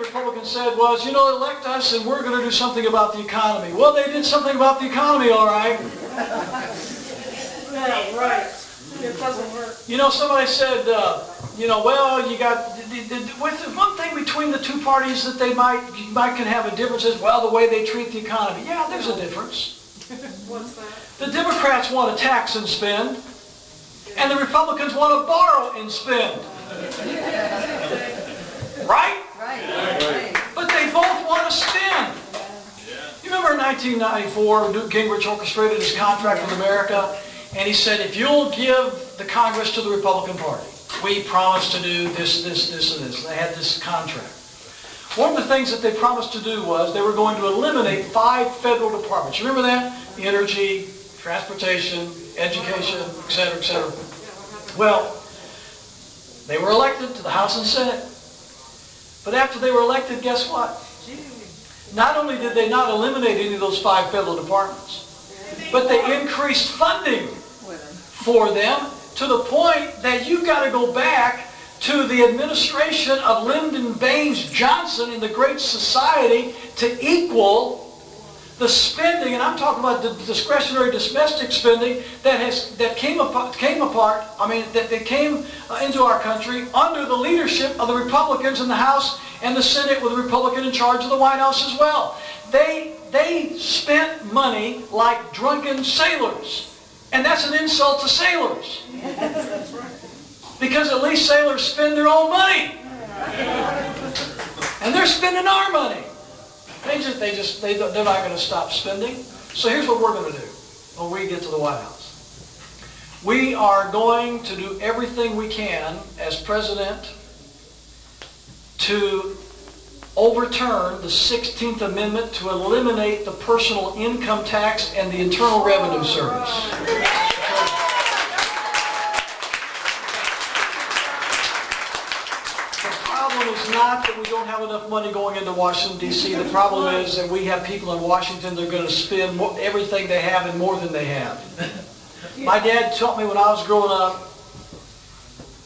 Republicans said was, you know, elect us and we're going to do something about the economy. Well, they did something about the economy, all right. Yeah, right. It doesn't work. You know, somebody said, you know, well, you got, with one thing between the two parties that they might can have a difference is, well, the way they treat the economy. Yeah, there's a difference. What's that? The Democrats want to tax and spend, and the Republicans want to borrow and spend. Right? Right. But they both want to spend. You remember in 1994, Newt Gingrich orchestrated his contract with America, and he said, if you'll give the Congress to the Republican Party, we promise to do this, this, this, and this. They had this contract. One of the things that they promised to do was they were going to eliminate 5 federal departments. You remember that? Energy, transportation, education, etc., etc. Well, they were elected to the House and Senate. But after they were elected, guess what? Not only did they not eliminate any of those 5 federal departments, but they increased funding for them to the point that you've got to go back to the administration of Lyndon Baines Johnson in the Great Society to equal the spending, and I'm talking about the discretionary domestic spending that came into our country under the leadership of the Republicans in the House and the Senate, with a Republican in charge of the White House as well. They spent money like drunken sailors, and that's an insult to sailors. Because at least sailors spend their own money, and they're spending our money. They're not going to stop spending. So here's what we're going to do when we get to the White House. We are going to do everything we can as president to overturn the 16th Amendment to eliminate the personal income tax and the Internal Revenue Service. The problem is not that we don't have enough money going into Washington, D.C. The problem is that we have people in Washington that are going to spend everything they have and more than they have. My dad taught me when I was growing up,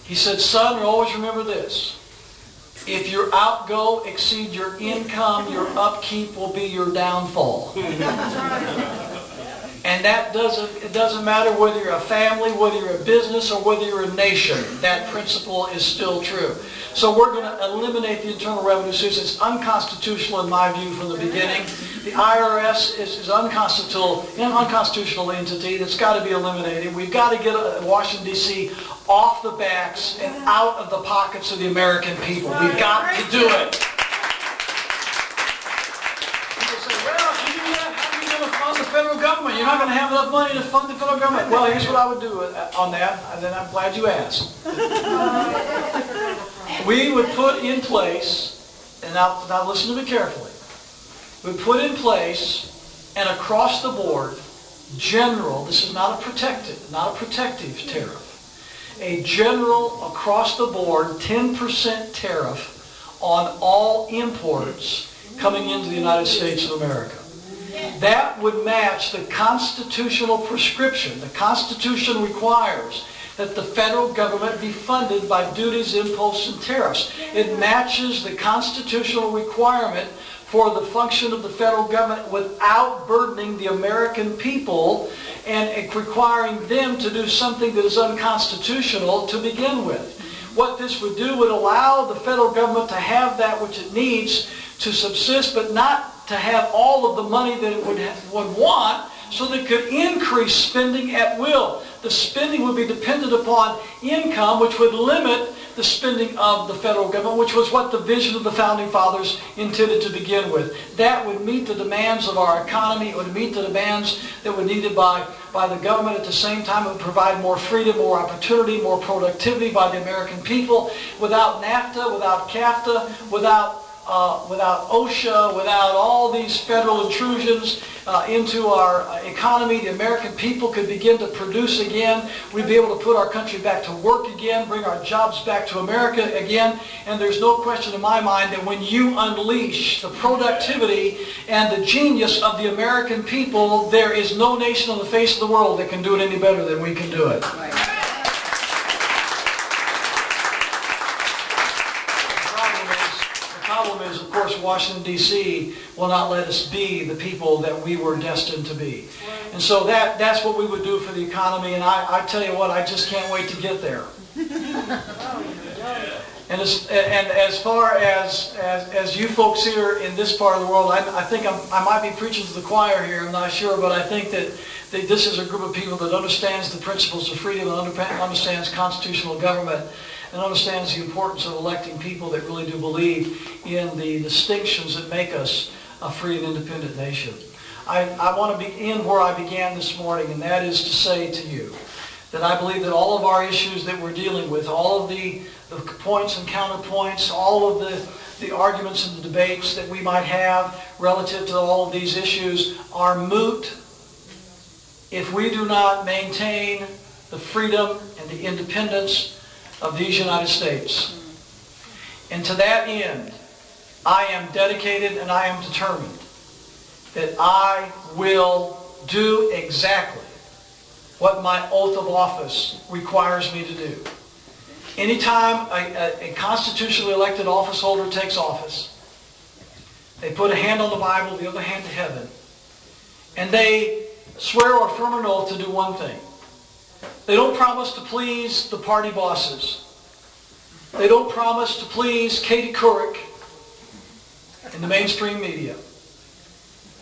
he said, son, you always remember this. If your outgo exceed your income, your upkeep will be your downfall. And it doesn't matter whether you're a family, whether you're a business, or whether you're a nation. That principle is still true. So we're going to eliminate the Internal Revenue Service. It's unconstitutional in my view from the beginning. The IRS is an unconstitutional entity that's got to be eliminated. We've got to get Washington, D.C. off the backs and out of the pockets of the American people. We've got to do it. People say, well, if you do that, how are you going to fund the federal government? You're not going to have enough money to fund the federal government. Well, here's what I would do on that, and then I'm glad you asked. We would put in place, and now listen to me carefully, we put in place an across the board general, this is not a protective tariff, a general across the board 10% tariff on all imports coming into the United States of America. That would match the constitutional prescription. The Constitution requires that the federal government be funded by duties, imposts, and tariffs. It matches the constitutional requirement for the function of the federal government without burdening the American people and requiring them to do something that is unconstitutional to begin with. What this would do would allow the federal government to have that which it needs to subsist, but not to have all of the money that it would want, so that it could increase spending at will. The spending would be dependent upon income, which would limit the spending of the federal government, which was what the vision of the Founding Fathers intended to begin with. That would meet the demands of our economy. It would meet the demands that were needed by the government. At the same time, it would provide more freedom, more opportunity, more productivity by the American people. Without NAFTA, without CAFTA, without OSHA, without all these federal intrusions into our economy, the American people could begin to produce again. We'd be able to put our country back to work again, bring our jobs back to America again. And there's no question in my mind that when you unleash the productivity and the genius of the American people, there is no nation on the face of the world that can do it any better than we can do it. The problem is, of course, Washington, D.C. will not let us be the people that we were destined to be. And so that's what we would do for the economy. And I tell you what, I just can't wait to get there. And as far as you folks here in this part of the world, I think I might be preaching to the choir here, I'm not sure, but I think that this is a group of people that understands the principles of freedom and understands constitutional government and understands the importance of electing people that really do believe in the distinctions that make us a free and independent nation. I want to begin where I began this morning, and that is to say to you that I believe that all of our issues that we're dealing with, all of the points and counterpoints, all of the arguments and the debates that we might have relative to all of these issues are moot if we do not maintain the freedom and the independence of these United States. And to that end, I am dedicated and I am determined that I will do exactly what my oath of office requires me to do. Anytime a constitutionally elected office holder takes office, they put a hand on the Bible, the other hand to heaven, and they swear or affirm an oath to do one thing. They don't promise to please the party bosses. They don't promise to please Katie Couric in the mainstream media.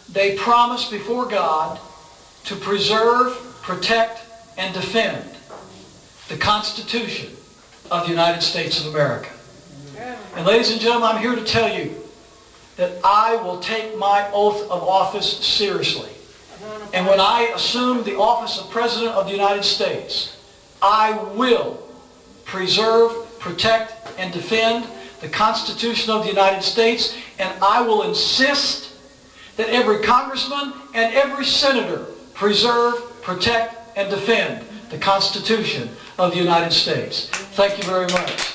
They promise before God to preserve, protect, and defend the Constitution of the United States of America. And ladies and gentlemen, I'm here to tell you that I will take my oath of office seriously. And when I assume the office of President of the United States, I will preserve, protect, and defend the Constitution of the United States, and I will insist that every congressman and every senator preserve, protect, and defend the Constitution of the United States. Thank you very much.